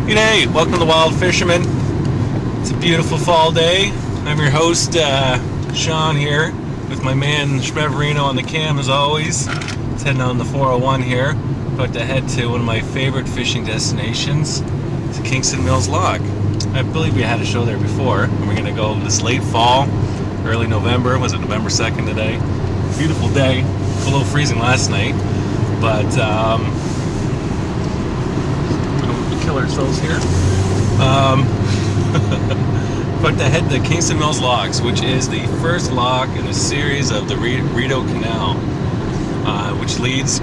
G'day, welcome to the Wild Fisherman. It's a beautiful fall day. I'm your host, Sean here, with my man Noverember on the cam as always. It's heading on the 401 here, about to head to one of my favorite fishing destinations, to Kingston Mills Lock. I believe we had a show there before, and we're going to go this late fall, early November. Was it November 2nd today? Beautiful day, below freezing last night, but kill ourselves here. But to head to Kingston Mills Locks, which is the first lock in a series of the Rideau Canal, which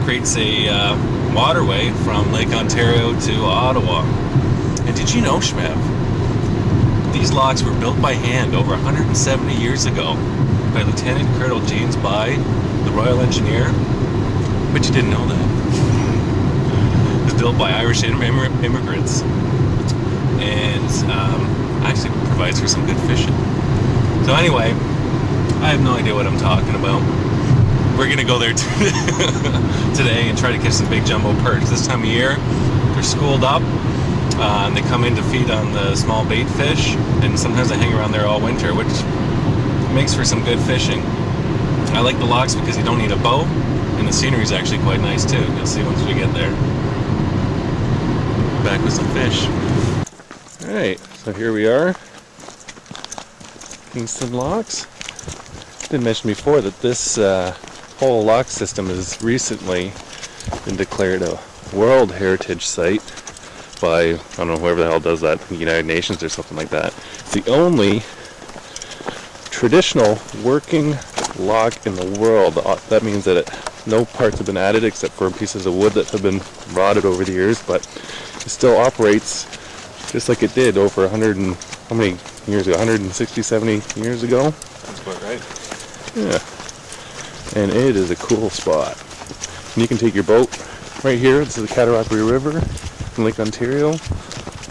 creates a waterway from Lake Ontario to Ottawa. And did you know, Shmev, these locks were built by hand over 170 years ago by Lieutenant Colonel James By, the Royal Engineer? But you didn't know that. It was built by Irish immigrants, and actually provides for some good fishing. So anyway, I have no idea what I'm talking about. We're gonna go there today and try to catch some big jumbo perch. This time of year, they're schooled up, and they come in to feed on the small bait fish, and sometimes they hang around there all winter, which makes for some good fishing. I like the locks because you don't need a boat, and the scenery is actually quite nice too. You'll see once we get there. Back with some fish. Alright, so here we are, Kingston Locks. I did mention before that this whole lock system has recently been declared a World Heritage Site by, I don't know, whoever the hell does that, the United Nations or something like that. It's the only traditional working lock in the world. That means that no parts have been added except for pieces of wood that have been rotted over the years, but it still operates just like it did over 100 and how many years ago? 160, 70 years ago? That's about right. Yeah. And it is a cool spot. And you can take your boat right here. This is the Cataraqui River in Lake Ontario,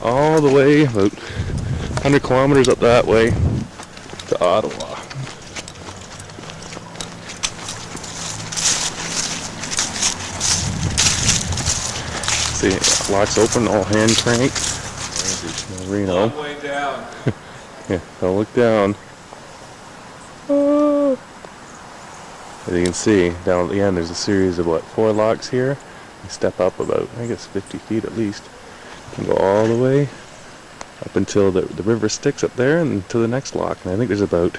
all the way about 100 kilometers up that way to Ottawa. See, locks open, all hand cranked. Reno. Long way down. Yeah, I'll look down. As you can see, down at the end there's a series of 4 locks here. You step up about, I guess, 50 feet at least. You can go all the way up until the river sticks up there and to the next lock. And I think there's about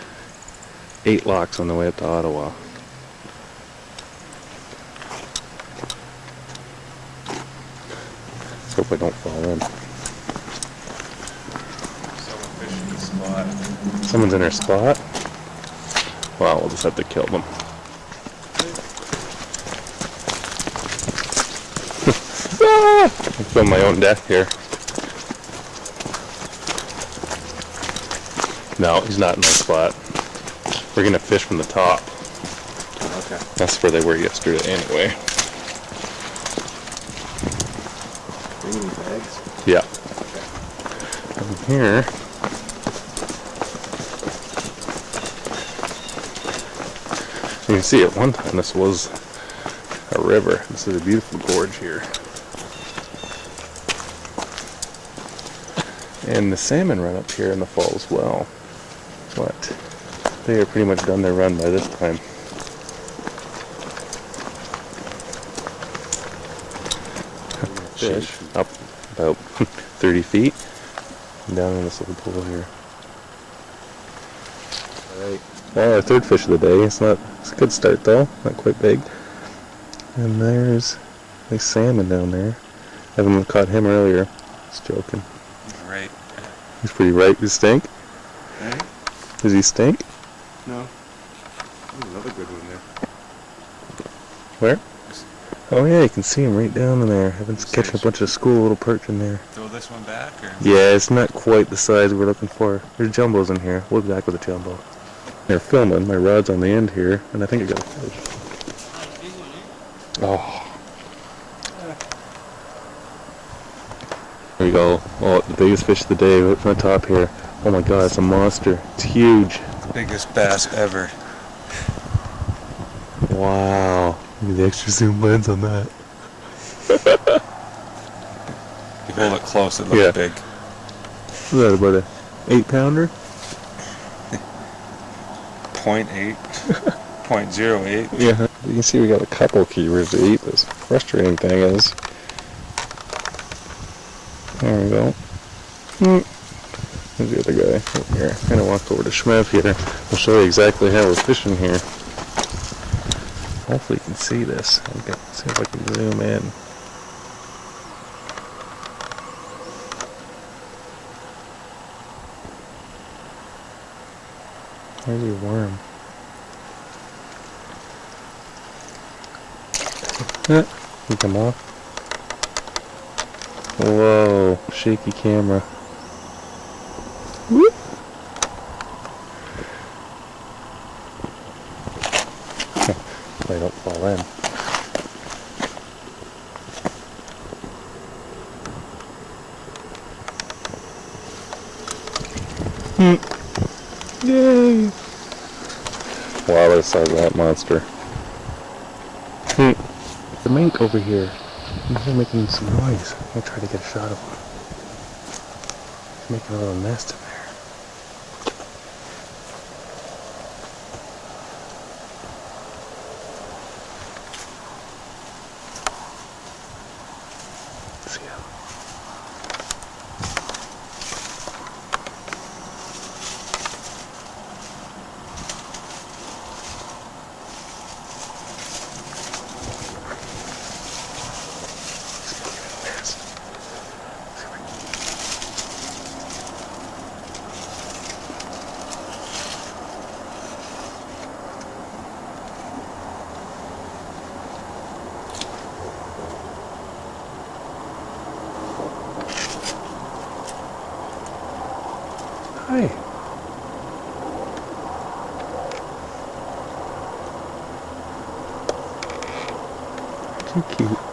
8 locks on the way up to Ottawa. Let's hope I don't fall in. Someone's in their spot? Wow, we'll just have to kill them. Ah! I feel my own death here. No, he's not in my spot. We're gonna fish from the top. Okay. That's where they were yesterday anyway. Bringing bags? Yeah. And here, you can see at one time this was a river. This is a beautiful gorge here. And the salmon run up here in the fall as well. But they are pretty much done their run by this time. Fish up about 30 feet down in this little pool here. Alright. Well, our third fish of the day. It's a good start though, not quite big. And there's a salmon down there. I haven't caught him earlier. Just joking. Right. He's pretty ripe. Does he stink? Hey? Does he stink? No. There's another good one there. Where? Oh yeah, you can see him right down in there. I've been catching a bunch of school little perch in there. Throw this one back, or? Yeah, it's not quite the size we're looking for. There's jumbos in here. We'll be back with a jumbo. They're filming. My rod's on the end here, and I think I got a fish. Oh. There we go. Oh, the biggest fish of the day right from the top here. Oh my god, it's a monster. It's huge. Biggest bass ever. Wow. Look at the extra zoom lens on that. you hold it close, it looks Yeah. big. What's that, about a 8-pounder? 0.8, 0.08. Yeah. You can see we got a couple keepers to eat. This frustrating thing is. There we go. There's the other guy over here. I'm gonna walk over to Shmev here. I'll show you exactly how we're fishing here. Hopefully you can see this. Okay, see if I can zoom in. Where's your worm? You come off. Whoa, shaky camera. Whoop. They don't fall in. Yay! Wow, the size of that monster. The mink over here. He's making some noise. I'm gonna try to get a shot of him. He's making a little nest in there. Let's see how. Hi. Too cute.